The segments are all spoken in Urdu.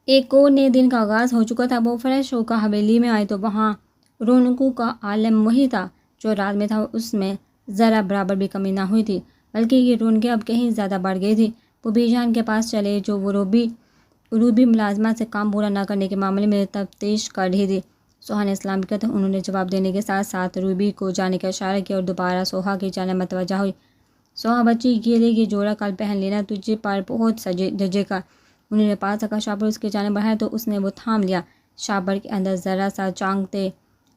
ایک اور نئے دن کا آغاز ہو چکا تھا۔ وہ فریش ہو کر حویلی میں آئے تو وہاں رونقوں کا عالم وہی تھا جو رات میں تھا۔ اس میں ذرا برابر بھی کمی نہ ہوئی تھی، بلکہ یہ رونقیں اب کہیں زیادہ بڑھ گئی تھی۔ وہ بی جان کے پاس چلے جو وہ روبی ملازمہ سے کام پورا نہ کرنے کے معاملے میں تفتیش کر رہی تھی۔ سوہا نے سلام کیا تو انہوں نے جواب دینے کے ساتھ ساتھ روبی کو جانے کا اشارہ کیا اور دوبارہ سوہا کی جانب متوجہ ہوئی۔ سوہا بچی، یہ جوڑا کل پہن لینا، تجھے پر بہت سجے گا۔ انہوں نے پاس رکھا شاپر اس کی جانب بڑھایا تو اس نے وہ تھام لیا۔ شاپر کے اندر ذرا سا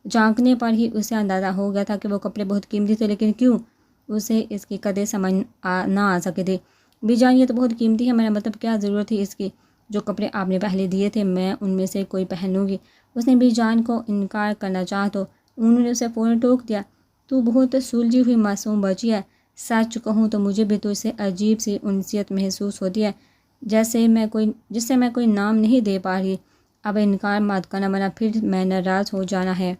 جھانکنے پر ہی اسے اندازہ ہو گیا تھا کہ وہ کپڑے بہت قیمتی تھے، لیکن کیوں اسے اس کی قدر سمجھ نہ آ سکی تھی۔ بی جان، یہ تو بہت قیمتی ہے، میرا مطلب کیا ضرورت تھی اس کی؟ جو کپڑے آپ نے پہلے دیے تھے میں ان میں سے کوئی پہن لوں گی۔ اس نے بی جان کو انکار کرنا چاہا تو انہوں نے اسے فوراً ٹوک دیا۔ تو بہت سلجھی ہوئی معصوم بچی ہے۔ سچ کہوں تو مجھے بھی تو اس سے عجیب سی انسیت محسوس ہوتی ہے، جس سے میں کوئی نام نہیں دے پا رہی۔ اب انکار مت کرنا ورنہ پھر میں ناراض ہو جانا ہے۔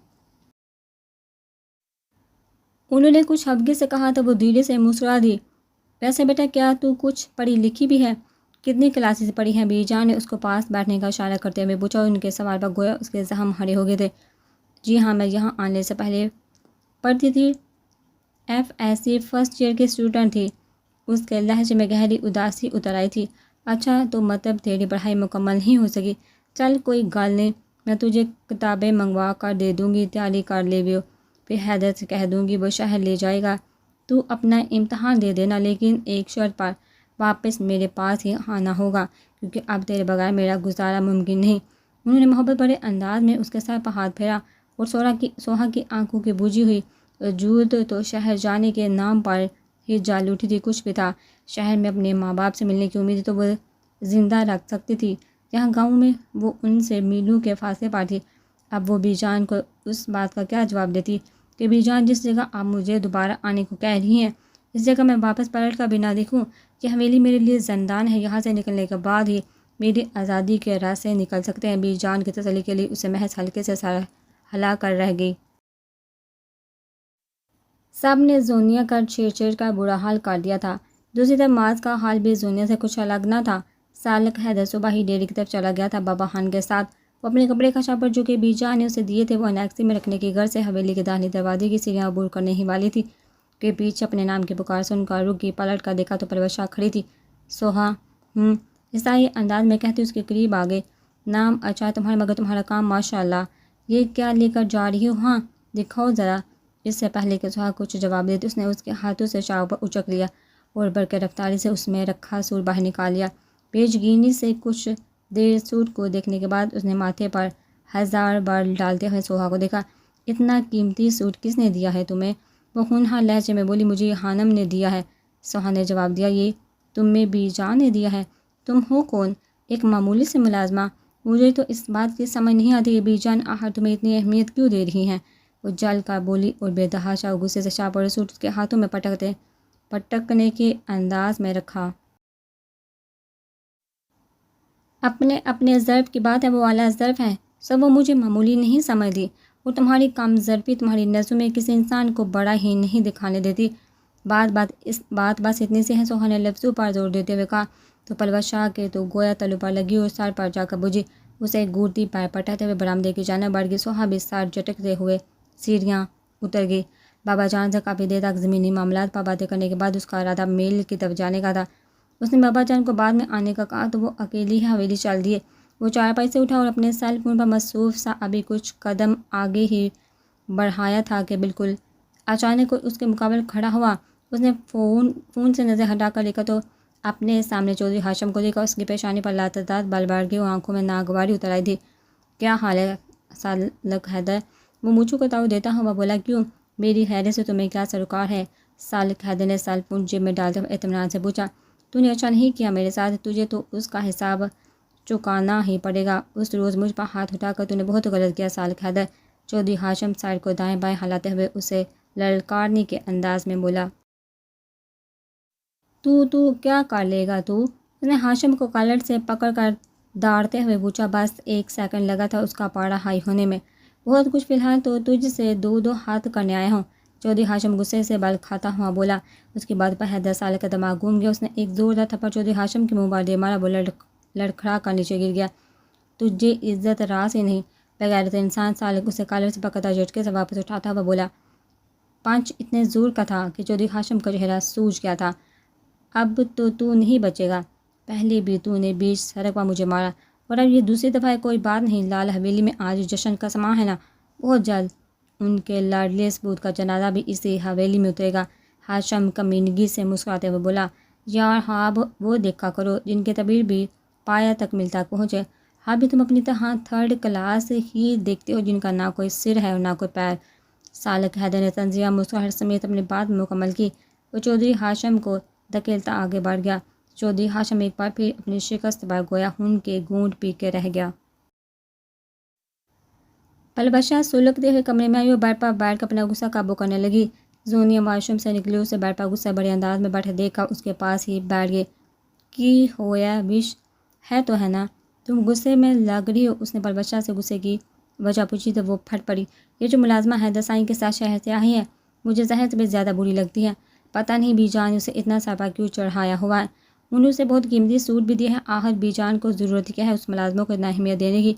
انہوں نے کچھ ہفگے سے کہا تو وہ دھیرے سے مسکرا دی۔ ویسے بیٹا، کیا تو کچھ پڑھی لکھی بھی ہے؟ کتنی کلاسز پڑھی ہیں؟ بی جان نے اس کو پاس بیٹھنے کا اشارہ کرتے ہوئے پوچھا اور ان کے سوال پر گویا اس کے زخم ہرے ہو گئے تھے۔ جی ہاں، میں یہاں آنے سے پہلے پڑھتی تھی، FSc فرسٹ ایئر کی اسٹوڈنٹ تھی۔ اس کے لہجے میں گہری اداسی اتر آئی تھی۔ اچھا، تو مطلب تیری پڑھائی مکمل نہیں ہو سکی؟ چل کوئی گل نہیں، میں تجھے کتابیں منگوا کر دے دوں گی، تیاری کر لیو، پھر حیدر سے کہہ دوں گی وہ شہر لے جائے گا۔ تو اپنا امتحان دے دینا، لیکن ایک شرط پر، واپس میرے پاس ہی آنا ہوگا، کیونکہ اب تیرے بغیر میرا گزارا ممکن نہیں۔ انہوں نے محبت بھرے انداز میں اس کے سر پر ہاتھ پھیرا اور سوہا کی آنکھوں کی بجھی ہوئی وجود تو شہر جانے کے نام پر ہی جل اٹھی تھی۔ کچھ بھی تھا، شہر میں اپنے ماں باپ سے ملنے کی امید تو وہ زندہ رکھ سکتی تھی، یہاں گاؤں میں وہ ان سے میلوں کے فاصلے پر تھی۔ اب وہ بی جان کو اس بات کا کیا جواب دیتی کہ بی جان، جس جگہ آپ مجھے دوبارہ آنے کو کہہ رہی ہیں، اس جگہ میں واپس پلٹ کر بھی نہ دیکھوں؟ یہ حویلی میرے لیے زندان ہے، یہاں سے نکلنے کے بعد ہی میری آزادی کے راستے نکل سکتے ہیں۔ بی جان کی تسلی کے لیے اسے محض ہلکے سے سر ہلا کر رہ گئی۔ سب نے زونیا کر چھیڑ کر برا حال کر دیا تھا۔ دوسری طرف معاذ کا حال بھی زونیا سے کچھ الگ نہ تھا۔ سالک حیدر صبح ہی ڈیری کی طرف چلا گیا تھا بابا خان کے ساتھ۔ وہ اپنے کپڑے کا شاپر جو کہ بی جان نے اسے دیے تھے وہ انیکسی میں رکھنے کی غرض سے حویلی کے داہنے دروازے کی سیڑھیاں عبور کرنے ہی والی تھی کہ پیچھے اپنے نام کی پکار سن کر رک گئی۔ پلٹ کر دیکھا تو پروشا کھڑی تھی۔ سوہا عیسائی انداز میں کہتے اس کے قریب آ گئے۔ نام اچھا ہے تمہارا، مگر تمہارا کام ماشاءاللہ، یہ کیا لے کر جا رہی ہو؟ ہاں دکھاؤ ذرا۔ اس سے پہلے کہ سوہا کچھ جواب دیتی اس نے اس کے ہاتھوں سے شاہ پر اچک لیا اور برق رفتاری سے اس میں رکھا سوٹ باہر نکال لیا۔ پیچگینی سے کچھ دیر سوٹ کو دیکھنے کے بعد اس نے ماتھے پر 1000 بار ڈالتے ہوئے سوہا کو دیکھا۔ اتنا قیمتی سوٹ کس نے دیا ہے تمہیں؟ وہ ہونہار لہجے میں بولی۔ مجھے یہ خانم نے دیا ہے، سوہا نے جواب دیا۔ یہ تمہیں بی جان نے دیا ہے؟ تم ہو کون؟ ایک معمولی سے ملازمہ۔ مجھے تو اس بات کی سمجھ نہیں آتی کہ بی جان آخر تمہیں اتنی اہمیت کیوں دے رہی ہیں؟ وہ جل کر بولی اور بے تحاشا غصے سے شاپر اور سوٹ اس کے ہاتھوں میں پٹکنے کے انداز میں رکھا۔ اپنے ظرف کی بات ہے، وہ اعلیٰ ظرف ہے، سب وہ مجھے معمولی نہیں سمجھتی، اور تمہاری کم ظرفی تمہاری نظروں میں کسی انسان کو بڑا ہی نہیں دکھانے دیتی۔ بات بس اتنی سی ہے، سوہا نے لفظوں پر زور دیتے ہوئے کہا۔ تو پلوشا کے تو گویا تلو پر لگی اور سر پر جا کر بجھی۔ اسے ایک گھورتی پیر پٹکتے ہوئے برآمدے کی جانب بڑھ گئی۔ سوہا بھی سر جھٹکتے ہوئے سیڑھیاں اتر گئی۔ بابا جان سے کافی دیر تک زمینی معاملات پر باتیں کرنے کے بعد اس کا ارادہ میل کی طرف جانے کا تھا۔ اس نے بابا جان کو بعد میں آنے کا کہا تو وہ اکیلی ہی حویلی چل دیے۔ وہ چارپائی سے اٹھا اور اپنے سیل فون پر مصروف سا ابھی کچھ قدم آگے ہی بڑھایا تھا کہ بالکل اچانک کوئی اس کے مقابل کھڑا ہوا۔ اس نے فون سے نظر ہٹا کر دیکھا تو اپنے سامنے چودھری ہاشم کو دیکھا۔ اس کی پیشانی پر لاتعداد بال بڑھ گئے اور آنکھوں میں ناگواری اتر آئی تھی۔ کیا حال ہے سالک حیدر؟ وہ مونچھوں کو تاؤ دیتا ہوا بولا۔ کیوں، میری خیریت سے تمہیں کیا سروکار ہے؟ سالک حیدر نے سیل فون جیب میں ڈالتے ہوئے اطمینان سے پوچھا۔ تو نے اچھا نہیں کیا میرے ساتھ، تجھے تو اس کا حساب چکانا ہی پڑے گا۔ اس روز مجھ پر ہاتھ اٹھا کر تو نے بہت غلط کیا سالک حیدر۔ چودھری ہاشم سر کو دائیں بائیں ہلاتے ہوئے اسے للکارنے کے انداز میں بولا۔ تو کیا کر لے گا تو؟ اس نے ہاشم کو کالر سے پکڑ کر داڑتے ہوئے پوچھا۔ بس ایک سیکنڈ لگا تھا اس کا پاڑا ہائی ہونے میں۔ بہت کچھ، فی الحال تو تجھ سے دو ہاتھ کرنے آیا ہوں، چودھری ہاشم غصے سے بل کھاتا ہوا بولا۔ اس کی بات پر حیدر سالک کا دماغ گھوم گیا۔ اس نے ایک زوردار تھپڑ چودھری ہاشم کے منہ پر دے مارا، وہ لڑکھڑا کر نیچے گر گیا تجھے عزت راس ہی نہیں۔ بغیرت انسان سالک اسے کالر سے پکڑتا جھٹکے سے واپس اٹھاتا ہوا بولا۔ پنچ اتنے زور کا تھا کہ چودھری ہاشم کا چہرہ سوج گیا تھا۔ اب تو نہیں بچے گا، پہلے بھی تو نے بیچ سڑک پر مجھے مارا، اور اب یہ دوسری دفعہ ہے، کوئی بات نہیں، لال حویلی میں آج جشن کا سماں ہے نا، بہت جلد ان کے لاڈلے سپوت کا جنازہ بھی اسی حویلی میں اترے گا۔ ہاشم کمینگی سے مسکراتے ہوئے بولا، یار خواب وہ دیکھا کرو جن کے تعبیر بھی پایا تک ملتا پہنچے، ہاں بھی تم اپنی طرح تھرڈ کلاس ہی دیکھتے ہو جن کا نہ کوئی سر ہے اور نہ کوئی پیر۔ سالک حیدر نے تنزیہ مسکراہٹ سمیت اپنی بات مکمل کی۔ وہ چودھری ہاشم کو دھکیلتا آگے بڑھ گیا۔ چودھری ہاشم ایک بار پھر اپنی شکست پر گویا خون کے گھونٹ پی کے رہ گیا۔ پلبشہ سلگتے ہوئے کمرے میں آئی اور بیڈ پر بیٹھ کر اپنا غصہ قابو کرنے لگی۔ زونیا واش روم سے نکلی، اسے بیڈ پر غصہ بڑے انداز میں بیٹھے دیکھ کر اس کے پاس ہی بیٹھ گئی۔ کی ہویا وش ہے تو ہے نا، تم غصے میں لگ رہی ہو؟ اس نے پلبشہ سے غصے کی وجہ پوچھی تو وہ پھٹ پڑی۔ یہ جو ملازمہ ہے دسائی کے ساتھ شہر سے آئی ہے، مجھے زہر سے بھی زیادہ بری لگتی ہے۔ پتہ نہیں بی جان نے اسے اتنا سرپا کیوں چڑھایا ہوا ہے، انہوں نے اسے بہت قیمتی سوٹ بھی دیا ہے، آخر بی جان کو ضرورت کیا ہے اس ملازموں کو اتنا اہمیت دینے کی؟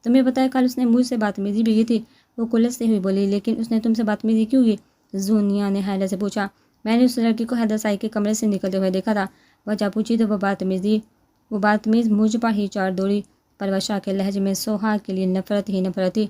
تمہیں پتہ ہے کل اس نے مجھ سے بدتمیزی بھی کی تھی، وہ کلس سے ہوئی بولی، لیکن اس نے تم سے بدتمیزی کیوں کی؟ زونیا نے حیرت سے پوچھا۔ میں نے اس لڑکی کو حیدر سائی کے کمرے سے نکلتے ہوئے دیکھا تھا، وجہ پوچھی تو وہ بدتمیز مجھ پر ہی چڑھ دوڑی۔ پلبشہ کے لہجے میں سوہا کے لیے نفرت ہی نفرت تھی۔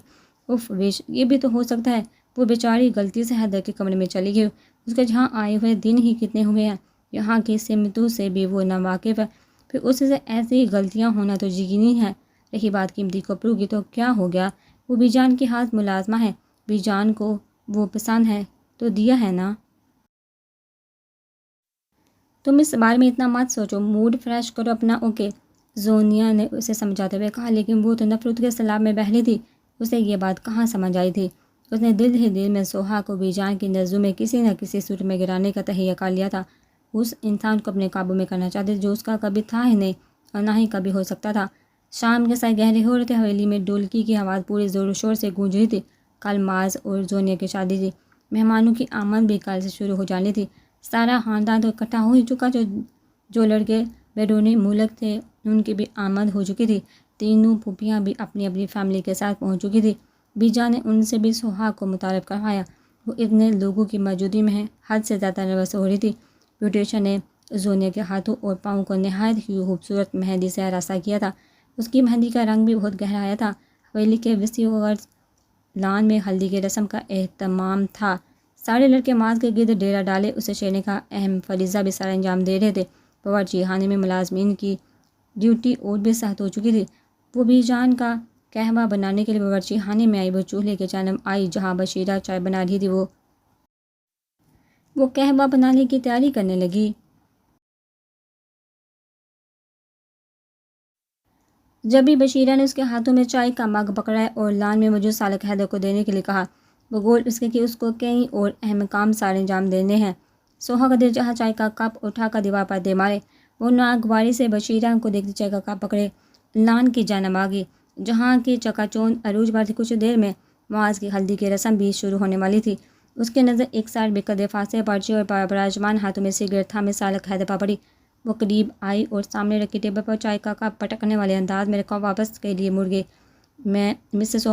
اف وش، یہ بھی تو ہو سکتا ہے وہ بیچاری غلطی سے حیدر کے کمرے میں چلی گئی، اس کے جہاں آئے ہوئے دن ہی کتنے ہوئے ہیں، یہاں کی سمتوں سے بھی وہ ناواقف ہے، پھر اس سے ایسی غلطیاں ہونا تو یقینی ہے۔ رہی بات قیمتی کپڑوں کی تو کیا ہو گیا، وہ بی جان کی ہاتھ ملازمہ ہے، بی جان کو وہ پسند ہے تو دیا ہے نا۔ تم اس بارے میں اتنا مت سوچو، موڈ فریش کرو اپنا۔ اوکے، زونیا نے اسے سمجھاتے ہوئے کہا، لیکن وہ تو نفرت کے سیلاب میں بہہ رہی تھی، اسے یہ بات کہاں سمجھ آئی تھی؟ اس نے دل ہی دل میں سوہا کو بی جان کی نظروں میں کسی نہ کسی صورت میں گرانے کا تہیہ کر لیا تھا۔ اس انسان کو اپنے قابو میں کرنا چاہتی جو اس کا کبھی تھا ہی نہیں اور نہ ہی کبھی ہو سکتا تھا۔ شام کے سائے گہرے ہو رہے تھے، حویلی میں ڈولکی کی آواز پورے زور و شور سے گونج رہی تھی۔ کل معاذ اور زونیا کی شادی تھی، مہمانوں کی آمد بھی کل سے شروع ہو جانی تھی۔ سارا خاندان تو اکٹھا ہو ہی چکا، جو لڑکے بیرونی ملک تھے ان کی بھی آمد ہو چکی تھی، تینوں پھوپھیاں بھی اپنی اپنی فیملی کے ساتھ پہنچ چکی تھی۔ بی جان نے ان سے بھی سوہا کو متعارف کروایا، وہ اتنے لوگوں کی موجودگی میں حد سے زیادہ نروس ہو رہی تھی۔ بیوٹیشین نے زونیا کے ہاتھوں اور پاؤں کو نہایت ہی خوبصورت مہندی سے ہراساں کیا تھا، اس کی مہندی کا رنگ بھی بہت گہرا آیا تھا۔ حویلی کے وسیع و عرض لان میں ہلدی کی رسم کا اہتمام تھا، سارے لڑکے معاذ کے گرد ڈیرا ڈالے اسے چھیڑنے کا اہم فریضہ بھی سر انجام دے رہے تھے۔ باورچی خانے میں ملازمین کی ڈیوٹی اور بھی سخت ہو چکی تھی۔ وہ بی جان کا قہوہ بنانے کے لیے باورچی خانے میں آئی، وہ چولہے کے جانب آئی جہاں بشیرہ چائے بنا رہی تھی، وہ قہوہ بنانے کی تیاری کرنے لگی۔ جب بھی بشیرہ نے اس کے ہاتھوں میں چائے کا مگ پکڑایا اور لان میں موجود سالک حیدر کو دینے کے لیے کہا، وہ گول اس کے کہ اس کو کئی اور اہم کام سار انجام دینے ہیں۔ سوہا کا دل چاہا چائے کا کپ اٹھا کر دیوار پر دے مارے، وہ ناگواری سے بشیرہ کو دیکھتی چائے کا کپ پکڑے لان کی جانب آگئی، جہاں کی چکا چوند عروج پر تھی۔ کچھ دیر میں معاذ کی ہلدی کی رسم بھی شروع ہونے والی تھی۔ اس کی نظر ایک سائڈ بے قدر فاصلے پر چیئر پر براجمان ہاتھوں میں سگریٹ تھامے سالک حیدر پر پڑی۔ وہ قریب آئی اور سامنے رکھی ٹیبل پر چائے کا کپ پٹکنے والے انداز میں رکھا واپس کے لیے مڑ گئی۔ میں مسز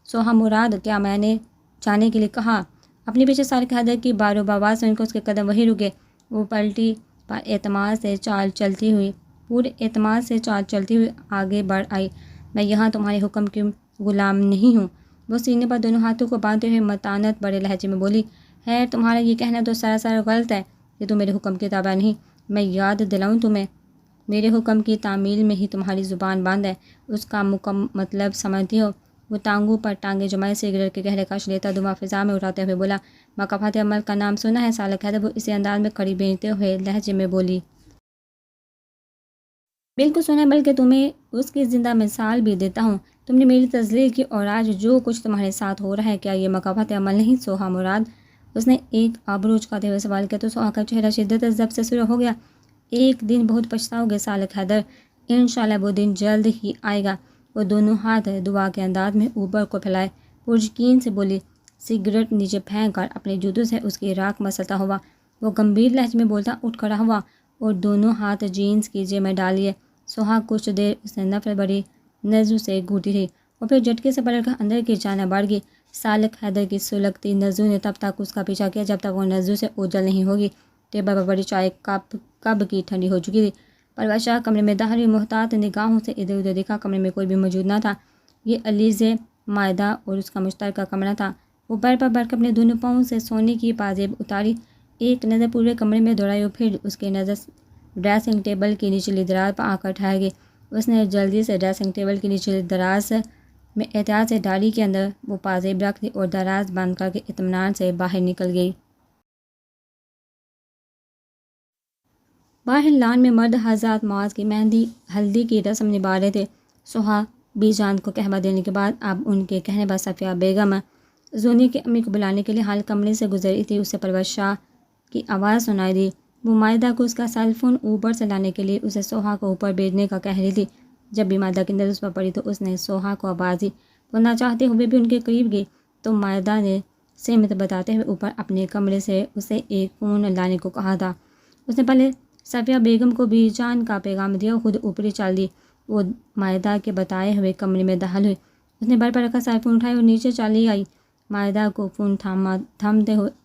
سوہا مراد، کیا میں نے جانے کے لیے کہا؟ اپنے پیچھے سالک حیدر کی بارو بواز سن کر اس کے قدم وہیں رکے۔ وہ پلٹی پر اعتماد سے چال چلتی ہوئی آگے بڑھ آئی۔ میں یہاں تمہارے حکم کی غلام نہیں ہوں، وہ سینے پر دونوں ہاتھوں کو باندھتے ہوئے متانت بڑے لہجے میں بولی۔ خیر، تمہارا یہ کہنا تو سراسر غلط ہے کہ تم میرے حکم کے تابع نہیں۔ میں یاد دلاؤں تمہیں، میرے حکم کی تعمیل میں ہی تمہاری زبان بند ہے، اس کا مطلب سمجھتی ہو؟ وہ ٹانگوں پر ٹانگیں جمائے سگریٹ کے گہرے کش لیتا دھواں فضا میں اڑاتے ہوئے بولا۔ مکافات عمل کا نام سنا ہے سالک حیدر؟ وہ اسی انداز میں کڑی بھینجتے ہوئے لہجے میں بولی۔ بالکل سنا ہے، بلکہ تمہیں اس کی زندہ مثال بھی دیتا ہوں۔ تم نے میری تذلیل کی اور آج جو کچھ تمہارے ساتھ ہو رہا ہے، کیا یہ مکافات عمل نہیں سوہا مراد؟ اس نے ایک آبرو اچکاتے ہوئے سوال کیا تو سوہا کا چہرہ شدت ضبط سے سرخ ہو گیا۔ ایک دن بہت پچھتاؤ گے سالک حیدر، انشاءاللہ وہ دن جلد ہی آئے گا۔ وہ دونوں ہاتھ دعا کے انداز میں اوپر کو پھیلائے پرجکین سے بولی، سگریٹ نیچے پھینک کر اپنے جوتوں سے اس کی راکھ مسلتا ہوا وہ گمبھیر لہجے میں بولتا اٹھ کھڑا ہوا اور دونوں ہاتھ جینس کی جیب میں ڈال لیے۔ سوہا کچھ دیر اس نے نفرت بھری نزو سے گھوٹی تھی اور پھر جھٹکے سے پلٹ کر اندر کی جانا بڑھ گئی۔ سالک حیدر کی سلگتی نزو نے تب تک اس کا پیچھا کیا جب تک وہ نزو سے اوجھل نہیں ہوگی۔ ٹیبل پر بڑی چائے کب کی ٹھنڈی ہو چکی تھی۔ پرویز شاہ کمرے میں داخل ہوئی، محتاط نگاہوں سے ادھر ادھر دیکھا، کمرے میں کوئی بھی موجود نہ تھا۔ یہ علیزے، مائدہ اور اس کا مشترکہ کمرہ تھا۔ وہ بیڈ پر بیٹھ کر اپنے دونوں پاؤں سے سونے کی پازیب اتاری، ایک نظر پورے کمرے میں دوڑائی اور پھر اس کی نظر ڈریسنگ ٹیبل کی نچلی دراز پر آ کر ٹھہر گئی۔ اس نے جلدی سے ڈریسنگ ٹیبل کی نچلی دراز میں احتیاط سے ڈالی کے اندر وہ پازیب رکھ دی اور دراز بند کر کے اطمینان سے باہر نکل گئی۔ باہر لان میں مرد حضرات معاذ کی مہندی ہلدی کی رسم نبھا رہے تھے۔ سوہا بی جان کو کہبہ دینے کے بعد اب ان کے کہنے پر صفیہ بیگم زونی کی امی کو بلانے کے لیے حال کمرے سے گزری تھی۔ اسے پرویز شاہ کی آواز سنائی دی۔ وہ مائدہ کو اس کا سیل فون اوپر سے لانے کے لیے اسے سوہا کو اوپر بھیجنے کا کہہ رہی تھی۔ جب بھی مائدہ کی نظر اس پر پڑی تو اس نے سوہا کو آواز دی۔ وہ نہ چاہتے ہوئے بھی ان کے قریب گئی تو مائدہ نے سمت بتاتے ہوئے اوپر اپنے کمرے سے اسے ایک فون لانے کو کہا تھا۔ اس نے پہلے صفیہ بیگم کو بی جان کا پیغام دیا اور خود اوپری چل دی۔ وہ مائدہ کے بتائے ہوئے کمرے میں داخل ہوئی۔ اس نے بیڈ پر رکھا سیل فون اٹھایا اور نیچے چلی آئی۔ مائدہ کو فون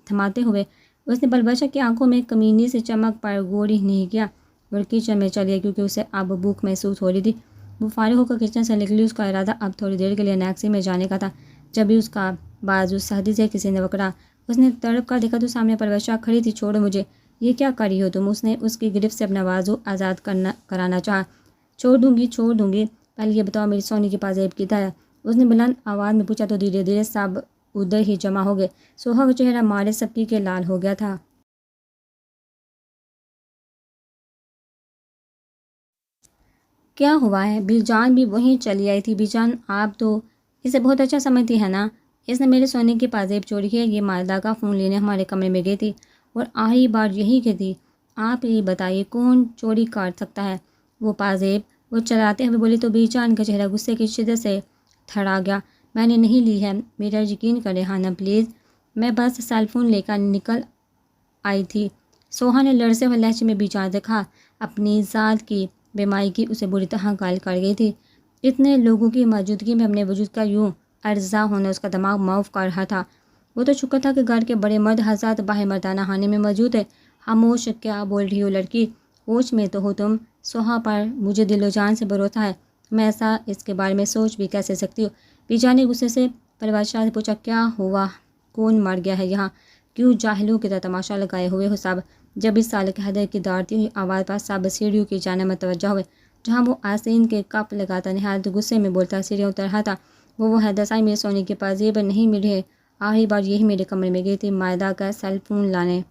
تھماتے ہوئے اس نے پرویز شاہ کی آنکھوں میں کمینی سے چمک پر غور ہی نہیں کیا اور کچن میں چلی گئی کیونکہ اسے اب بھوک محسوس ہو رہی تھی۔ وہ فارغ ہو کر کچن سے نکلی۔ اس کا ارادہ اب تھوڑی دیر کے لیے نیکسی میں جانے کا تھا۔ جب بھی اس کا بازو سختی سے کسی نے پکڑا، اس نے تڑپ کر دیکھا تو سامنے پرویز شاہ کھڑی تھی۔ چھوڑو مجھے، یہ کیا کر رہی ہو تم؟ اس نے اس کی گرفت سے اپنا بازو آزاد کرانا چاہا۔ چھوڑ دوں گی، پہلے یہ بتاؤ میری سونے کی پازیب کدھر ہے؟ اس نے بلند آواز میں پوچھا تو دھیرے دھیرے سب ادھر ہی جمع ہو گئے۔ سوہا کا چہرہ مارے سپی کے لال ہو گیا تھا۔ کیا ہوا ہے؟ بی جان بھی وہیں چلی آئی تھی۔ بی جان آپ تو اسے بہت اچھا سمجھتی ہے نا؟ اس نے میرے سونے کی پازیب چوری ہے۔ یہ مائدہ کا فون لینے ہمارے کمرے میں گئی تھی اور آخری بار یہی کی تھی۔ آپ یہ بتائیے کون چوری کر سکتا ہے وہ پازیب؟ وہ چلاتے ہوئے بولی تو بی جان کا چہرہ غصے کی شدت سے تھڑا گیا۔ میں نے نہیں لی ہے، میرا یقین کریں ہانا پلیز، میں بس سیل فون لے کر نکل آئی تھی۔ سوہا نے لرزتے ہوئے لہجے میں بی جان سے کہا۔ اپنی ذات کی بیماری کی اسے بری طرح گال کر گئی تھی۔ اتنے لوگوں کی موجودگی میں اپنے وجود کا یوں ارضا ہونا اس کا دماغ معاف کر رہا تھا۔ وہ تو شکر تھا کہ گھر کے بڑے مرد حضرات باہر مردانہ خانے میں موجود ہے۔ خاموش، کیا بول رہی ہو لڑکی؟ ہوش میں تو ہو تم؟ سوہا پر مجھے دل و جان سے بھروسہ ہے، تم ایسا اس کے بارے میں سوچ بھی کیسے سکتی ہو؟ بی جان نے غصے سے پرویز شاہ سے پوچھا۔ کیا ہوا؟ کون مر گیا ہے یہاں؟ کیوں جاہلوں کی طرح تماشا لگائے ہوئے ہو سب؟ جب اس سالک حیدر کی دوڑتی ہوئی آواز پر سب سیڑھیوں کی جانب متوجہ ہوئے جہاں وہ آستین کے کپ لگاتا نہایت غصے میں بولتا سیڑھیاں اتر رہا تھا۔ وہ حیدر صاحب میرے سونے کی پازیب نہیں ملی ہے، آخری بار یہی میرے کمرے میں گئی تھی مائدہ کا سیل فون لانے۔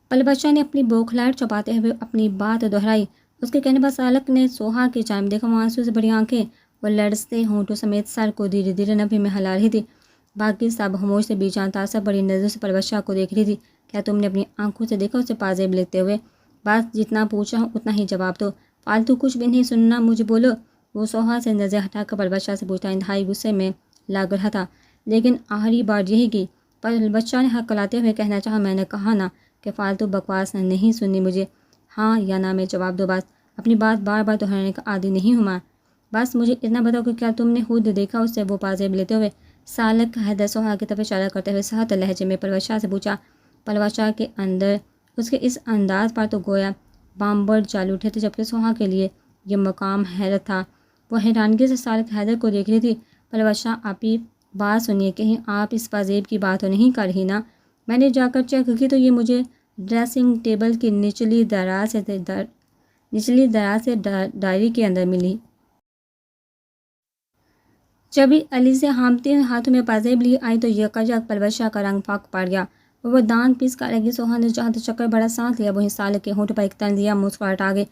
پرویز شاہ نے اپنی بوکھلاہٹ چھپاتے ہوئے اپنی بات دہرائی۔ اس کے کہنے پر سالک نے سوہا کی جانب دیکھا۔ وہ آنسو سے بڑی آنکھیں اور لرزتے ہونٹوں سمیت سر کو دھیرے دھیرے نبھے میں ہلا رہی تھی۔ باقی سب خاموش سے بی جان تاثر بڑی نظر سے پرویز شاہ کو دیکھ رہی تھی۔ کیا تم نے اپنی آنکھوں سے دیکھا اسے پازیب لیتے ہوئے؟ بس جتنا پوچھ رہا ہوں اتنا ہی جواب دو، فالتو کچھ بھی نہیں سننا مجھے، بولو۔ وہ سوہا سے نظر ہٹا کر پرویز شاہ سے پوچھتا انتہائی غصے میں لگ رہا تھا۔ لیکن آخری بار یہی کی؟ پرویز شاہ نے ہکلاتے ہوئے کہنا چاہا۔ میں نے کہا نا کہ فالتو بکواس نہیں سننی مجھے، ہاں یا نہ میں جواب دو بس، اپنی بات بار بار دہرانے کا عادی نہیں ہوں میں۔ بس مجھے اتنا بتاؤ کہ کیا تم نے خود دیکھا اسے وہ پازیب لیتے ہوئے؟ سالک حیدر سوہا کی طرف اشارہ کرتے ہوئے سخت لہجے میں پرویز شاہ سے پوچھا۔ پرویز شاہ کے اندر اس کے اس انداز پر تو گویا بامبر چل اٹھے تھے، جبکہ سوہا کے لیے یہ مقام حیرت تھا۔ وہ حیرانگی سے سالک حیدر کو دیکھ رہی تھی۔ پرویز شاہ آپ ہی بات سنیے، کہیں آپ اس پازیب کی بات تو نہیں کر رہی نا؟ میں نے جا کر چیک کی تو یہ مجھے ڈریسنگ ٹیبل کی نچلی دراز سے ڈائری کے اندر ملی۔ جب ہی علی سے ہامتے ہوئے ہاتھوں میں پازیب لی آئی تو یکایک پرویز شاہ کا رنگ پھک پڑ گیا اور وہ دانت پیس کر لگی۔ سوہا نے جہاں چکر بڑا سانس لیا وہیں سالک کے ہونٹوں پر ایک طرز دیا مسکراہٹ آ گئی۔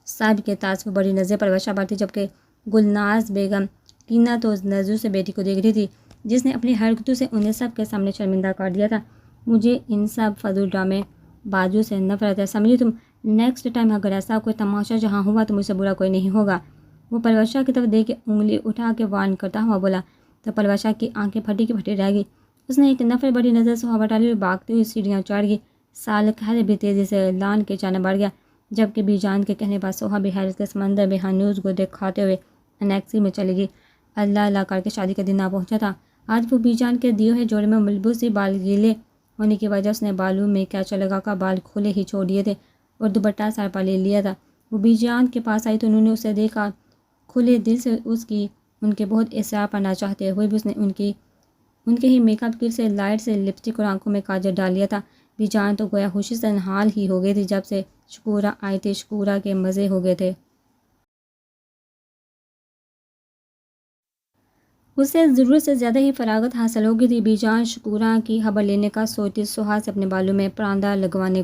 صاحب کے تعصب بڑی نظر پرویز شاہ پر تھی، جبکہ گلناز بیگم کینا تو نظر سے بیٹی کو دیکھ رہی تھی جس نے اپنی حرکتوں سے انہیں سب کے سامنے شرمندہ کر دیا تھا۔ مجھے ان سب فضول ڈرامے بازوں سے نفرت ہے، سمجھی تم؟ نیکسٹ ٹائم اگر ایسا کوئی تماشا جہاں ہوا تو مجھ سے برا کوئی نہیں ہوگا۔ وہ پرویز شاہ کی طرف دیکھ کے انگلی اٹھا کے وارن کرتا ہوا بولا تو پرویز شاہ کی آنکھیں پھٹی کی پھٹی رہ گئی۔ اس نے ایک نفرت بڑی نظر سے ہوا ڈالی اور بھاگتی ہوئی سیڑھیاں چڑھ گئی۔ سالک حیدر بھی تیزی سے لان کے جانب بڑھ گیا۔ جبکہ بی جان کے کہنے پر سوہا بھی حیرت کے سمندر میں ہنوز کو دکھاتے ہوئے انیکسی میں چلی گئی۔ اللہ اللہ کر کے شادی کا دن آ پہنچا تھا۔ آج وہ بی جان کے دیے ہوئے جوڑے میں ملبوس بال گیلے ہونے کی وجہ اس نے بالوں میں کیچا لگا کر بال کھلے ہی چھوڑ دیے تھے اور دوپٹہ سر پر لے لیا تھا۔ وہ بی جان کے پاس آئی تو انہوں نے اسے دیکھا، کھلے دل سے ان کے بہت اصرار پر نہ چاہتے ہوئے بھی اس نے ان کے ہی میک اپ کٹ سے لائٹ سے لپسٹک اور آنکھوں میں کاجل ڈال لیا تھا۔ بی جان تو گویا خوشی سے نحال ہی ہو گئی تھی جب سے شکورہ آئی تھی۔ شکورہ کے مزے ہو گئے تھے۔ اسے ضرورت سے زیادہ ہی فراغت حاصل ہو گئی تھی۔ بی جان شکورہ کی خبر لینے کا سوچتی سوہا سے اپنے بالوں میں پراندہ لگانے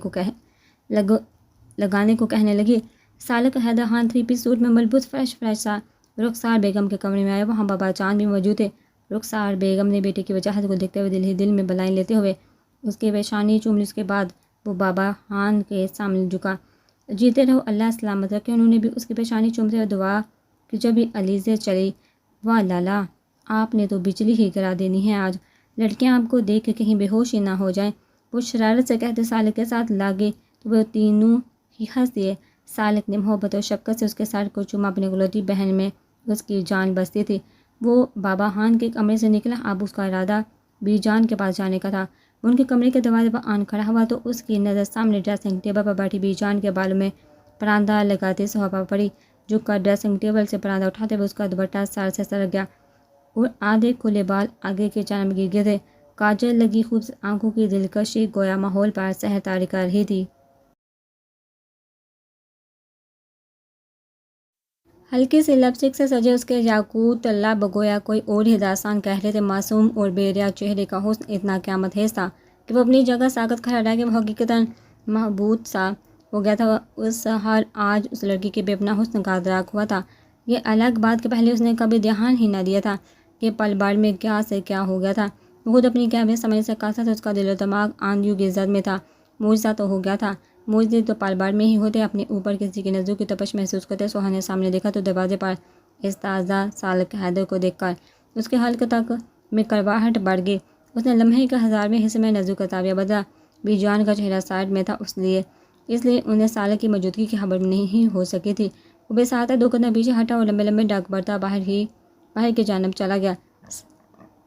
کو کہنے لگی۔ سالک حیدر خان 3 پیس سوٹ میں ملبوس فرش سا رخسار بیگم کے کمرے میں آیا۔ وہاں بابا جان بھی موجود تھے۔ رخسار بیگم نے بیٹے کی وجاہت کو دیکھتے ہوئے دل ہی دل میں بلائیں لیتے ہوئے اس کی پیشانی چوم لی۔ اس کے بعد وہ بابا خان کے سامنے جھکا۔ جیتے رہو، اللہ سلامت رکھے۔ انہوں نے بھی اس کی پیشانی چومتے ہوئے دعا کہ جب بھی علیزے چلی، واہ لالا، آپ نے تو بجلی ہی گرا دینی ہے آج، لڑکیاں آپ کو دیکھ کے کہیں بے ہوش ہی نہ ہو جائیں۔ وہ شرارت سے کہتے سالک کے ساتھ لاگے تو وہ تینوں ہی ہنس دیے۔ سالک نے محبت اور شفقت سے اس کے سر کو چوما۔ اپنی اکلوتی بہن میں اس کی جان بستی تھی۔ وہ بابا خان کے کمرے سے نکلا۔ اب اس کا ارادہ بی جان کے پاس جانے کا تھا۔ ان کے کمرے کے دروازے پر آن کھڑا ہوا تو اس کی نظر سامنے ڈریسنگ ٹیبل پر بیٹھی بی جان کے بالوں میں پراندہ لگاتے سوہا پر پڑی۔ جھک کر ڈریسنگ ٹیبل سے پراندہ اٹھاتے ہوئے اس کا دوپٹہ سر سے سرک گیا اور آدھے کھلے بال آگے کی جانب گر گئے تھے۔ کاجل لگی خوبصورت آنکھوں کی دلکشی گویا ماحول پر سحر طاری کر رہی تھی۔ ہلکی سی لپسٹک سے سجے اس کے یاقوت لب گویا کوئی اور ہی داستان کہہ رہے تھے۔ معصوم اور بے ریا چہرے کا حسن اتنا قیامت خیز تھا کہ وہ اپنی جگہ ساکت کھڑا رہ گیا۔ وہ حقیقتاً محبوب سا ہو گیا تھا۔ اس ہر آج اس لڑکی کے بے پناہ حسن کا ادراک ہوا تھا۔ یہ الگ بات کہ پہلے اس نے کبھی دھیان ہی نہ دیا تھا کہ پل بھر میں کیا سے کیا ہو گیا تھا۔ وہ خود اپنی کیفیت سمجھ سکا تھا تو اس کا دل و دماغ آندھیوں کی زد میں تھا۔ معجزہ تو ہو گیا تھا۔ معجزے تو پل بھر میں ہی ہوتے۔ اپنے اوپر کسی کی نظروں کی تپش محسوس کرتے سوہا نے سامنے دیکھا تو دروازے پر ایستادہ سالک حیدر کو دیکھ کر اس کے حلق تک میں کڑواہٹ بڑھ گئی۔ اس نے لمحے کے 1000ویں حصے میں نظروں کا زاویہ بدلا۔ بی جان کا چہرہ سائڈ میں تھا، اس لیے انہیں سالک کی موجودگی کی خبر نہیں ہو سکی تھی۔ وہ بے ساختہ 2 قدم پیچھے ہٹا اور لمبے لمبے ڈگ برتا باہر کی جانب چلا گیا۔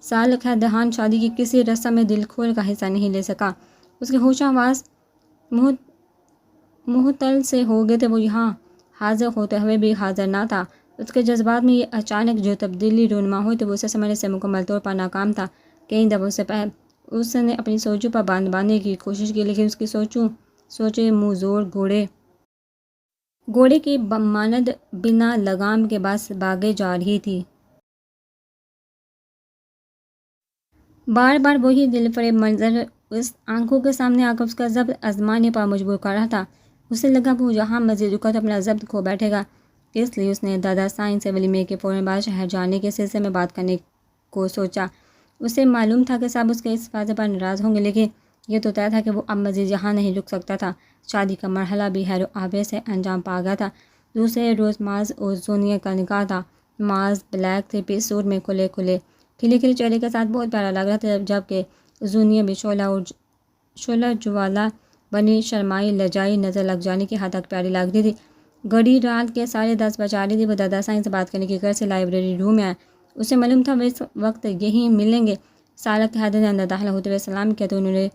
سالک حیدر خان شادی کی کسی رسم میں دل کھول کا حصہ نہیں لے سکا۔ اس کے ہوش حواس معطل سے ہو گئے تھے۔ وہ یہاں حاضر ہوتے ہوئے بھی حاضر نہ تھا۔ اس کے جذبات میں یہ اچانک جو تبدیلی رونما ہوئی تو وہ اسے سمجھنے سے مکمل طور پر ناکام تھا۔ کئی دفعہ اس نے اپنی سوچوں پر باندھنے کی کوشش کی لیکن اس کی سوچیں منہ زور گھوڑے کی مانند بنا لگام کے بس بھاگے جا رہی تھی۔ بار بار وہی دل فریب منظر اس آنکھوں کے سامنے آ کر اس کا ضبط آزمانے پر مجبور کر رہا تھا۔ اسے لگا وہ جہاں مزید رکا تو اپنا ضبط کھو بیٹھے گا۔ اس لیے اس نے دادا سائن سے ولیمے کے فوراً بعد شہر جانے کے سلسلے میں بات کرنے کو سوچا۔ اسے معلوم تھا کہ سب اس کے اس فیصلے پر ناراض ہوں گے لیکن یہ تو طے تھا کہ وہ اب مزید یہاں نہیں رک سکتا تھا۔ شادی کا مرحلہ بھی خیر و عافیت سے انجام پا گیا تھا۔ دوسرے روز معاذ اور زونیہ کا نکاح تھا۔ معاذ بلیک 3 پیس سوٹ میں کھلے چہرے کے ساتھ بہت پیارا لگ رہا تھا جبکہ زونیہ بھی شعلہ جوالا بنی شرمائی لجائی نظر لگ جانے کی حد تک پیاری لگ رہی تھی۔ گھڑی رات کے 10:30 بجا رہی تھی۔ وہ دادا سائن سے بات کرنے کے غرض سے لائبریری روم میں آیا۔ اسے معلوم تھا وہ اس وقت یہیں ملیں گے۔ سالک حیدر نے اندر داخل ہوتے ہوئے سلام کیا تو انہوں نے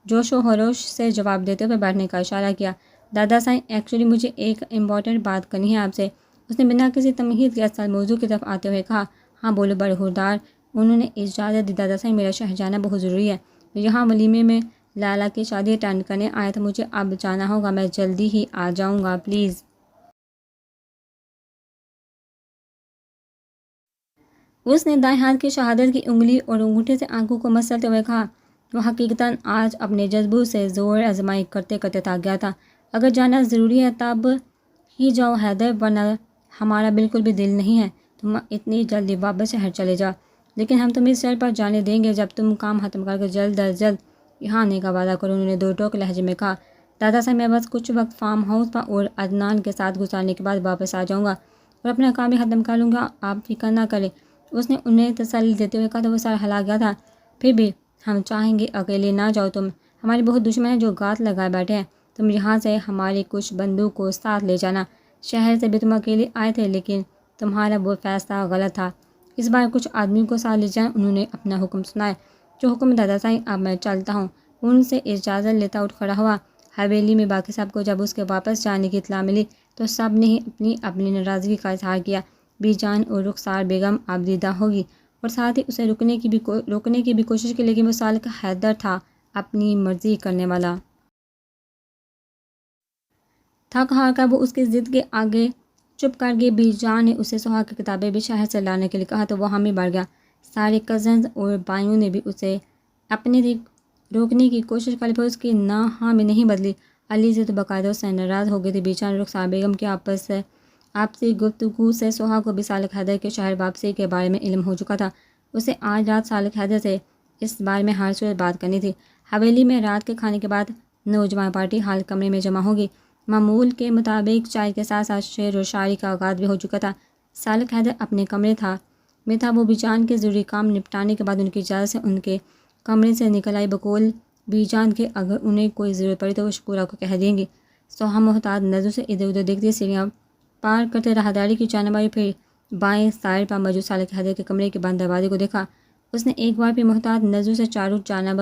جوش و خروش سے جواب دیتے ہوئے بیٹھنے کا اشارہ کیا۔ دادا سائن، ایکچولی مجھے ایک امپورٹنٹ بات کرنی ہے آپ سے، اس نے بنا کسی تمہید کے اصل موضوع کی طرف آتے ہوئے کہا۔ ہاں بولو برخوردار۔ انہوں نے اجازت دی۔ دادا سائن، میرا شہر جانا بہت ضروری ہے۔ میں یہاں ولیمے میں لالا کی شادی اٹینڈ کرنے آیا تھا۔ مجھے اب جانا ہوگا۔ میں جلدی ہی آ جاؤں گا، پلیز۔ اس نے دائیں ہاتھ کی شہادت کی انگلی اور انگوٹھے سے آنکھوں کو مسلتے ہوئے کہا۔ وہ حقیقتاً آج اپنے جذبوں سے زور آزمائی کرتے کرتے تھک گیا تھا۔ اگر جانا ضروری ہے تب ہی جاؤ حیدر، ورنہ ہمارا بالکل بھی دل نہیں ہے تم اتنی جلدی واپس شہر چلے جاؤ، لیکن ہم تمہیں اس شرط پر جانے دیں گے جب تم کام ختم کر کے جلد از جلد یہاں آنے کا وعدہ کرو۔ انہوں نے دو ٹوک لہجے میں کہا۔ دادا صاحب، میں بس کچھ وقت فارم ہاؤس پر اور عدنان کے ساتھ گزارنے کے بعد واپس آ جاؤں گا اور اپنا کام بھی ختم کر لوں گا، آپ فکر نہ کریں۔ اس نے انہیں تسلی دیتے ہوئے کہا تو وہ سر ہلا گیا تھا۔ پھر بھی ہم چاہیں گے اکیلے نہ جاؤ، تم ہمارے بہت دشمن ہیں جو گھات لگائے بیٹھے ہیں۔ تم یہاں سے ہماری کچھ بندوق کو ساتھ لے جانا۔ شہر سے بھی تم اکیلے آئے تھے، لیکن تمہارا وہ فیصلہ غلط تھا۔ اس بار کچھ آدمیوں کو ساتھ لے جائیں۔ انہوں نے اپنا حکم سنایا۔ جو حکم دادا سائیں، اب میں چلتا ہوں۔ ان سے اجازت لیتا اٹھ کھڑا ہوا۔ حویلی میں باقی سب کو جب اس کے واپس جانے کی اطلاع ملی تو سب نے ہی اپنی اپنی ناراضگی کا اظہار کیا۔ بی جان اور رخسار بیگم اب دیدہ ہوگی، اور ساتھ ہی اسے روکنے کی بھی کوشش کی، لیکن وہ سالک حیدر تھا، اپنی مرضی کرنے والا۔ تھک ہار کر وہ اس کی ضد کے آگے چپ کر گئی۔ بی جان نے اسے سوہا کی کتابیں بھی شہر سے لانے کے لیے کہا تو وہ حامی بڑھ گیا۔ سارے کزنز اور بھائیوں نے بھی اسے اپنی روکنے کی کوشش کر لی، پر اس کی نہ ہاں میں نہیں بدلی۔ علی سے تو باقاعدہ اس سے ناراض ہو گئی تھی۔ بی جان اور رخسار بیگم کی آپسی گفتگو سے سوہا کو بھی سالک حیدر کے شہر واپسی کے بارے میں علم ہو چکا تھا۔ اسے آج رات سالک حیدر سے اس بارے میں ہر صورت بات کرنی تھی۔ حویلی میں رات کے کھانے کے بعد نوجوان پارٹی ہال کمرے میں جمع ہوگی۔ معمول کے مطابق چائے کے ساتھ ساتھ شعر و شاعری کا آغاز بھی ہو چکا تھا۔ سالک حیدر اپنے کمرے میں تھا۔ وہ بی جان کے ضروری کام نپٹانے کے بعد ان کی اجازت سے ان کے کمرے سے نکل آئی، بقول بی جان کے اگر انہیں کوئی ضرورت پڑی تو وہ شکورہ کو کہہ دیں گی۔ سوہا محتاط نظروں سے ادھر ادھر دیکھتی سیڑھیاں پار کرتے راہداری کی جانب آئی، پھر بائیں سائڈ پر موجود سالک حیدر کے کمرے کے بند دروازے کو دیکھا۔ اس نے ایک بار پھر محتاط نظروں سے چاروں جانب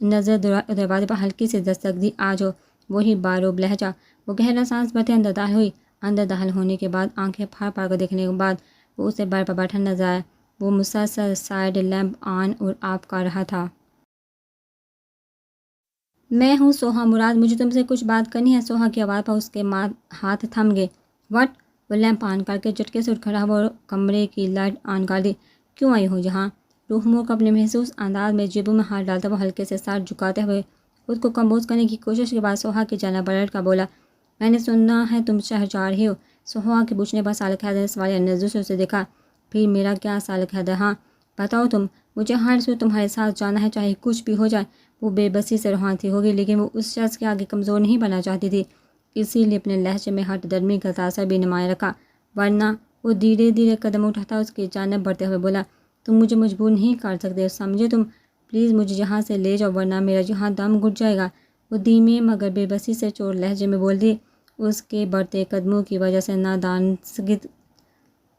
نظر دروازے پر ہلکی سی دستک دی۔ آج وہی باروب لہجہ۔ وہ گہرا سانس بھرتے اندر داخل ہوئی۔ اندر داخل ہونے کے بعد آنکھیں پھاڑ کر دیکھنے کے بعد وہ اسے بر پر بیٹھا نظر آیا۔ وہ مسلسل سائڈ لیمپ آن اور آف کر رہا تھا۔ میں ہوں سوہا مراد، مجھے تم سے کچھ بات کرنی ہے۔ سوہا کی آواز پر اس کے ہاتھ تھم گئے۔ وٹ؟ وہ لیمپ آن کر کے جھٹکے سے اٹھ کھڑا ہوا اور کمرے کی لائٹ آن کر دی۔ کیوں آئی ہو یہاں؟ روح موڑ کر اپنے محسوس انداز میں جیبوں میں ہاتھ ڈالتا وہ ہلکے سے سر جھکاتے ہوئے خود کو کمپوز کرنے کی کوشش کے بعد سوہا کی جانب پلٹ کر بولا، میں نے سنا ہے تم شہر جا رہے ہو۔ سوہا کے پوچھنے پر سالک حیدر نے سوالیہ نظروں سے اسے دیکھا۔ پھر میرا کیا سالک حیدر؟ ہاں بتاؤ تم۔ مجھے ہر سو تمہارے ساتھ جانا ہے، چاہے کچھ بھی ہو جائے۔ وہ بے بسی سے روان تھی ہوگی، لیکن وہ اس شخص کے آگے کمزور نہیں بننا چاہتی تھی، اسی لیے اپنے لہجے میں ہٹ درمی کا تاثر بھی نمایاں رکھا، ورنہ وہ دھیرے دھیرے قدم اٹھاتا اس کی جانب بڑھتے ہوئے بولا، تم مجھے مجبور نہیں کر سکتے، سمجھے تم؟ پلیز مجھے یہاں سے لے جاؤ ورنہ میرا یہاں دم گھٹ جائے گا۔ وہ دھیمے مگر بے بسی سے چور لہجے میں بولتی۔ اس کے بڑھتے قدموں کی وجہ سے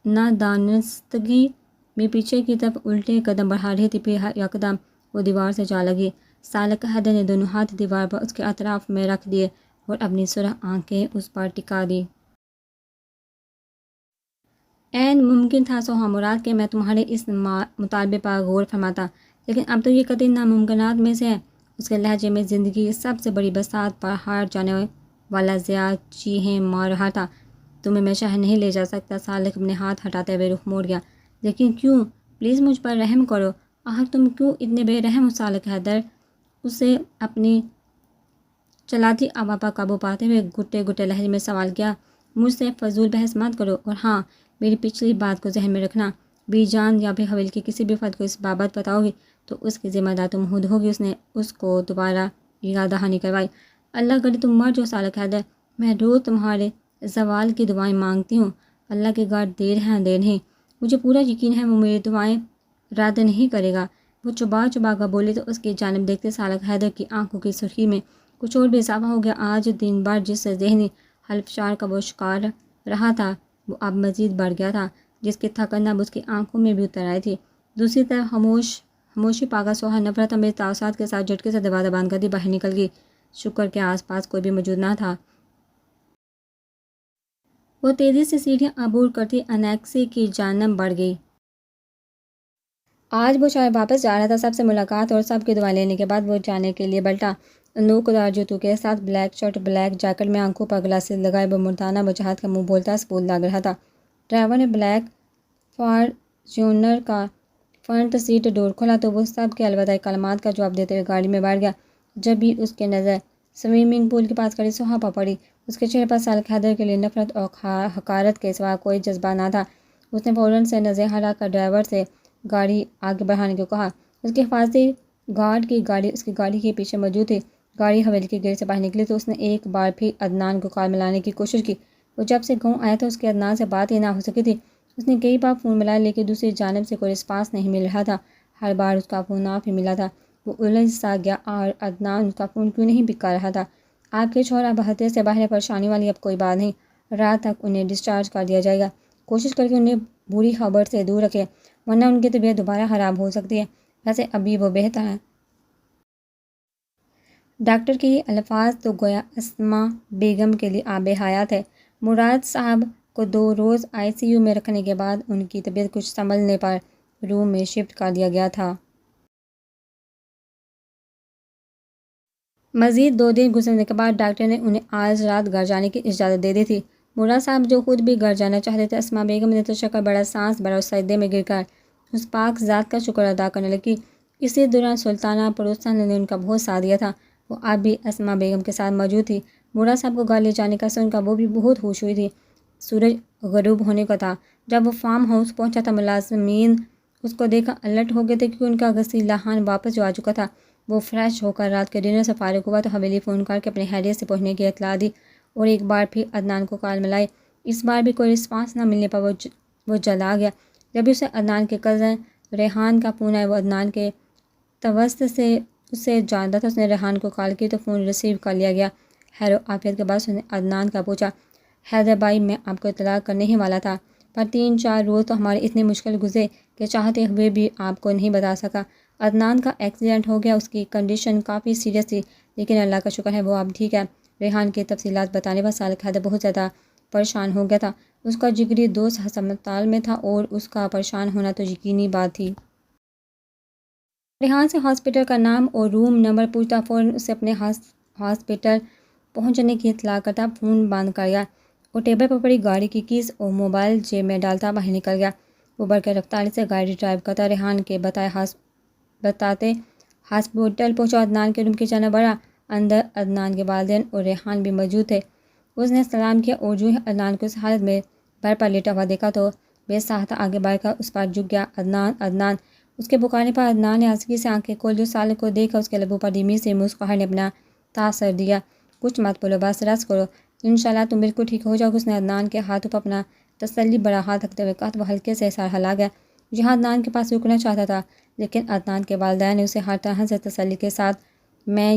نادانستگی میں پیچھے کی طرف الٹے قدم بڑھا رہی تھی، پھر یکدم وہ دیوار سے جا لگی۔ سالک حیدر نے دونوں ہاتھ دیوار پر اس کے اطراف میں رکھ دیے اور اپنی سرخ آنکھیں اس پر ٹکا دی۔ عین ممکن تھا سوہا مراد کہ میں تمہارے اس مطالبے پر غور فرماتا، لیکن اب تو یہ قطعی ناممکنات میں سے ہے۔ اس کے لہجے میں زندگی کی سب سے بڑی بساط پر ہار جانے والا ضیاء چیخیں مار رہا تھا۔ تمہیں میں شہر نہیں لے جا سکتا۔ سالک اپنے ہاتھ ہٹاتے ہوئے رخ موڑ گیا۔ لیکن کیوں؟ پلیز مجھ پر رحم کرو۔ آخر تم کیوں اتنے بے رحم ہو؟ سالک حیدر اسے اپنی چلاتی آواز پر قابو پاتے ہوئے گھٹے گھٹے لہجے میں سوال کیا۔ مجھ سے فضول بحث مت کرو، اور ہاں میری پچھلی بات کو ذہن میں رکھنا، بی جان یا پھر حویلی کے کسی بھی فرد کو اس بابت بتاؤ گی تو اس کی ذمہ دار تم خود ہوگی۔ اس نے اس کو دوبارہ یاد دہانی کروائی۔ اللہ کرے تم مر جاؤ سالک حیدر، میں روز تمہارے زوال کی دعائیں مانگتی ہوں، اللہ کے گھر دیر ہے اندھیر نہیں، مجھے پورا یقین ہے وہ میری دعائیں رد نہیں کرے گا۔ وہ چبا چبا کر بولی تو اس کی جانب دیکھتے سالک حیدر کی آنکھوں کی سرخی میں کچھ اور بھی اضافہ ہو گیا۔ آج دن بھر جس ذہنی ہلفشار کا وہ شکار رہا تھا وہ اب مزید بڑھ گیا تھا، جس کی تھکن اب اس کی آنکھوں میں بھی اتر آئی تھی۔ دوسری طرف خاموشی پا کر سوہا نفرت امیز تاثرات کے ساتھ جھٹکے سے دروازہ بند کر دی باہر نکل گئی۔ شکر کے آس پاس کوئی بھی موجود نہ تھا۔ وہ تیزی سے سیڑھیاں عبور کرتی انیکسی کی جانب بڑھ گئی۔ آج وہ شہر واپس جا رہا تھا۔ سب سے ملاقات اور سب کی دعائیں لینے کے بعد وہ جانے کے لیے بلٹا۔ نوکدار جوتوں کے ساتھ بلیک شرٹ بلیک جیکٹ میں آنکھوں پر گلاسز لگائے وہ مردانہ وجاہت کا منہ بولتا ثبوت لگ رہا تھا۔ ڈرائیور نے بلیک فارچیونر کا فرنٹ سیٹ ڈور کھولا تو وہ سب کے الوداعی کلمات کا جواب دیتے ہوئے گاڑی میں بیٹھ گیا۔ جب بھی اس کی نظر سوئمنگ پول کے پاس کھڑی سوہا پر پڑی، اس کے چہرے پر سالک حیدر کے لیے نفرت اور حقارت کے سوا کوئی جذبہ نہ تھا۔ اس نے فوراً سے نظر ہٹا کر ڈرائیور سے گاڑی آگے بڑھانے کو کہا۔ اس کے حفاظتی گارڈ کی گاڑی اس کی گاڑی کے پیچھے موجود تھی۔ گاڑی حویلی کے گیٹ سے باہر نکلی تو اس نے ایک بار پھر عدنان کو کال ملانے کی کوشش کی۔ وہ جب سے گاؤں آیا تھا اس کی عدنان سے بات ہی نہ ہو سکی تھی۔ اس نے کئی بار فون ملایا لیکن دوسری جانب سے کوئی رسپانس نہیں مل رہا تھا۔ ہر بار اس کا فون آف ہی ملا تھا۔ وہ الجھ سا گیا اور عدنان اس کا فون کیوں نہیں پک کر رہا تھا۔ آپ کے شوہر اب خطرے سے باہر ہے، پریشانی والی اب کوئی بات نہیں، رات تک انہیں ڈسچارج کر دیا جائے گا۔ کوشش کر کے انہیں بری خبر سے دور رکھیں ورنہ ان کی طبیعت دوبارہ خراب ہو سکتی ہے۔ ویسے ابھی وہ بہتر ہیں۔ ڈاکٹر کے یہ الفاظ تو گویا اسما بیگم کے لیے آب حیات ہے۔ مراد صاحب کو 2 روز ICU میں رکھنے کے بعد ان کی طبیعت کچھ سنبھلنے پر روم میں شفٹ کر دیا گیا تھا۔ مزید 2 دن گزرنے کے بعد ڈاکٹر نے انہیں آج رات گھر جانے کی اجازت دے دی تھی۔ مراد صاحب جو خود بھی گھر جانا چاہتے تھے، اسما بیگم نے تو شکر بڑا سانس بھرا اور سجدے میں گر کر اس پاک ذات کا شکر ادا کرنے لگی۔ اسی دوران سلطانہ پروسن نے ان کا بہت ساتھ دیا تھا۔ وہ اب بھی اسما بیگم کے ساتھ موجود تھی۔ مراد صاحب کو گھر لے جانے کا سن کر وہ بھی بہت خوش ہوئی تھی۔ سورج غروب ہونے کو تھا جب وہ فارم ہاؤس پہنچا تھا۔ ملازمین اس کو دیکھ کر الرٹ ہو گئے تھے کیونکہ ان کا غسیل لحاظ واپس جو آ چکا تھا۔ وہ فریش ہو کر رات کے ڈنر سے فارغ ہوا تو حویلی فون کر کے اپنے خیریت سے پوچھنے کی اطلاع دی اور ایک بار پھر عدنان کو کال ملائی۔ اس بار بھی کوئی رسپانس نہ ملنے پر وہ جلا گیا۔ جب اسے عدنان کے کزن ریحان کا فون آیا، وہ عدنان کے توسط سے اسے جانتا تھا۔ اس نے ریحان کو کال کی تو فون ریسیو کر لیا گیا۔ خیر و عافیت کے بعد اس نے عدنان کا پوچھا، حیدر بھائی میں آپ کو اطلاع کرنے ہی والا تھا، پر 3-4 روز تو ہمارے اتنے مشکل گزرے کہ چاہتے ہوئے بھی آپ کو نہیں بتا سکا۔ عدنان کا ایکسیڈنٹ ہو گیا، اس کی کنڈیشن کافی سیریس تھی لیکن اللہ کا شکر ہے وہ اب ٹھیک ہے۔ ریحان کی تفصیلات بتانے پر سالک حیدر بہت زیادہ پریشان ہو گیا تھا۔ اس کا جگری دوست ہسپتال میں تھا اور اس کا پریشان ہونا تو یقینی بات تھی۔ ریحان سے ہاسپٹل کا نام اور روم نمبر پوچھتا، فوراً اسے اپنے ہاسپٹل پہنچنے کی اطلاع کرتا، فون بند کر گیا اور ٹیبل پر پڑی گاڑی کی کیز اور موبائل جیب میں ڈالتا باہر نکل گیا۔ وہ برقی رفتاری سے گاڑی ڈرائیو کرتا ریحان کے بتاتے ہاسپٹل پہنچا۔ عدنان کے روم کی جانب بڑھا۔ اندر عدنان کے والدین اور ریحان بھی موجود تھے۔ اس نے سلام کیا اور جو ہی عدنان کو اس حالت میں بیڈ پر لیٹا ہوا دیکھا تو بے ساختہ آگے بڑھ کر اس پر جھک گیا۔ عدنان عدنان اس کے پکارنے پر عدنان نے آہستگی سے آنکھیں کھول جو سالک کو دیکھ کر اس کے لبوں پر دھیمی سی مسکراہٹ نے اپنا تاثر دیا۔ کچھ مت بولو، بس رس کرو، انشاءاللہ تم بالکل ٹھیک ہو جاؤ۔ اس نے عدنان کے ہاتھوں پر اپنا تسلی بڑا ہاتھ رکھتے ہوئے کہا تو وہ ہلکے سے سر ہلا گیا جہاں عدنان کے پاس رکنا چاہتا تھا، لیکن عدنان کے والدین نے اسے ہر طرح سے تسلی کے ساتھ میں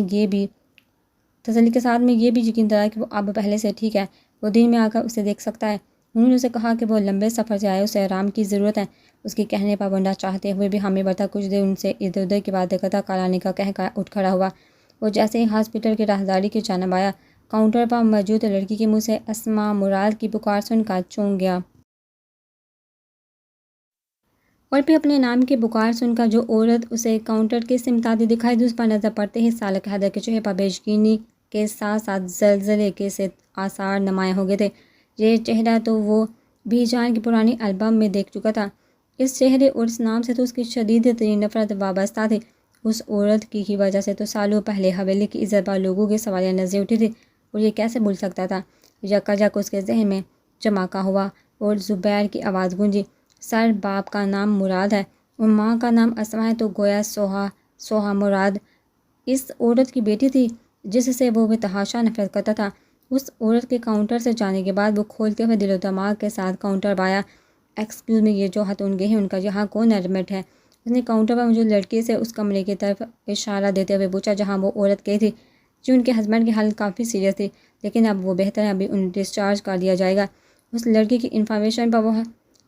یہ بھی یقین دلایا کہ وہ اب پہلے سے ٹھیک ہے، وہ دن میں آ کر اسے دیکھ سکتا ہے۔ انہوں نے اسے کہا کہ وہ لمبے سفر سے آئے، اسے آرام کی ضرورت ہے۔ اس کے کہنے پر ونڈا چاہتے ہوئے بھی حامی برتا کچھ دیر ان سے ادھر ادھر کی باتیں کرتا کل آنے کا کہہ کر اٹھ کھڑا ہوا۔ وہ جیسے ہی ہاسپٹل کی راہداری کی جانب آیا، کاؤنٹر پر موجود لڑکی کے منہ سے اسما مراد کی پکار سن کر چونک گیا اور پھر اپنے نام کی پکار سن کر جو عورت اسے کاؤنٹر کی سمت آتی دکھائی دی اس پر نظر پڑتے ہی سالک حیدر کے چہرے پر بے یقینی کے ساتھ ساتھ زلزلے کے سے آثار نمایاں ہو گئے تھے۔ یہ چہرہ تو وہ بھی جان کی پرانی البم میں دیکھ چکا تھا۔ اس چہرے اور اس نام سے تو اس کی شدید ترین نفرت وابستہ تھی۔ اس عورت کی وجہ سے تو سالوں پہلے حویلی کی عزت پر لوگوں کی سوالیہ نظریں اٹھی تھی اور یہ کیسے بھول سکتا تھا۔ یکا اس کے ذہن میں جمعہ ہوا اور زبیر کی آواز گونجی، سر باپ کا نام مراد ہے اور ماں کا نام اسما ہے تو گویا سوہا مراد اس عورت کی بیٹی تھی جس سے وہ بے تحاشا نفرت کرتا تھا۔ اس عورت کے کاؤنٹر سے جانے کے بعد وہ کھولتے ہوئے دل و دماغ کے ساتھ کاؤنٹر پر آیا۔ ایکسکیوز می، یہ جو ہاتھون گے ہیں ان کا یہاں کون ایڈمٹ ہے؟ اس نے کاؤنٹر پر موجود لڑکی سے اس کمرے کی طرف اشارہ دیتے ہوئے پوچھا جہاں وہ عورت گئی تھی جی ان کے ہسبینڈ کی حالت کافی سیریس تھی لیکن اب وہ بہتر ہے، ابھی انہیں ڈسچارج کر دیا جائے گا۔ اس لڑکی کی انفارمیشن پر وہ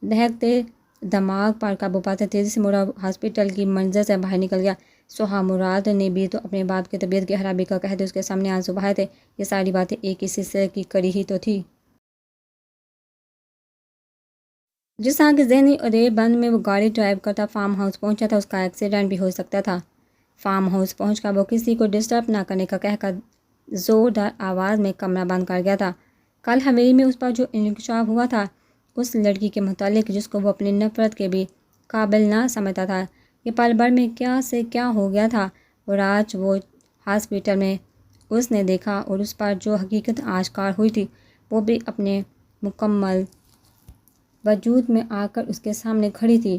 دہکتے دماغ پر قابو پاتے تیزی سے مڑا ہاسپٹل کی منظر سے باہر نکل گیا۔ سوہا مراد نے بھی تو اپنے باپ کی طبیعت کی خرابی کا کہتے اس کے سامنے آنسو بہائے تھے۔ یہ ساری باتیں ایک ہی سلسلے کی کڑی ہی تو تھی۔ جس طرح کے ذہنی ادھیڑ بند میں وہ گاڑی ڈرائیو کرتا فارم ہاؤس پہنچا تھا، اس کا ایکسیڈنٹ بھی ہو سکتا تھا۔ فارم ہاؤس پہنچ کر وہ کسی کو ڈسٹرب نہ کرنے کا کہہ کر زوردار آواز میں کمرہ بند کر گیا تھا۔ کل حویلی میں اس پر جو انکشاف ہوا تھا اس لڑکی کے متعلق جس کو وہ اپنی نفرت کے بھی قابل نہ سمجھتا تھا، یہ پل بھر میں کیا سے کیا ہو گیا تھا اور آج وہ ہاسپٹل میں اس نے دیکھا اور اس پر جو حقیقت آشکار ہوئی تھی وہ بھی اپنے مکمل وجود میں آ کر اس کے سامنے کھڑی تھی۔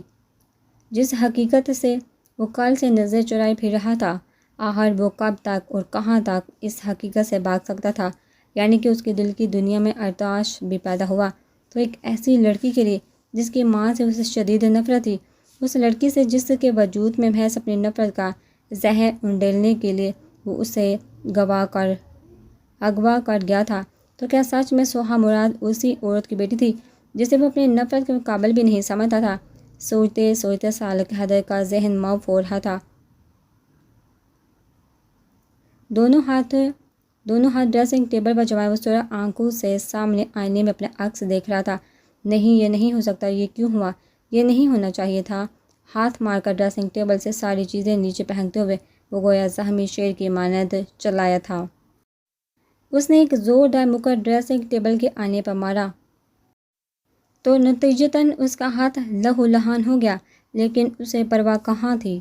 جس حقیقت سے وہ کل سے نظر چرائے پھر رہا تھا، آخر وہ کب تک اور کہاں تک اس حقیقت سے بھاگ سکتا تھا؟ یعنی کہ اس کے دل کی دنیا میں ارتعاش بھی پیدا ہوا تو ایک ایسی لڑکی کے لیے جس کی ماں سے اسے شدید نفرت تھی، اس لڑکی سے جس کے وجود میں محض اپنی نفرت کا زہر انڈیلنے کے لیے وہ اسے گوا کر اغوا کر گیا تھا، تو کیا سچ میں سوہا مراد اسی عورت کی بیٹی تھی جسے وہ اپنی نفرت کے قابل بھی نہیں سمجھتا تھا؟ سوچتے سوچتے سالک حیدر کا ذہن موف ہو رہا تھا۔ دونوں ہاتھ ڈریسنگ ٹیبل پر جمائے وہ سورہ آنکھوں سے سامنے آئینے میں اپنے عکس دیکھ رہا تھا۔ نہیں، یہ نہیں ہو سکتا، یہ کیوں ہوا؟ یہ نہیں ہونا چاہیے تھا۔ ہاتھ مار کر ڈریسنگ ٹیبل سے ساری چیزیں نیچے پھینکتے ہوئے وہ گویا زخمی شیر کی مانند چلایا تھا۔ اس نے ایک زوردار مکہ ڈریسنگ ٹیبل کے آئینے پر مارا تو نتیجتاً اس کا ہاتھ لہو لہان ہو گیا، لیکن اسے پرواہ کہاں تھی۔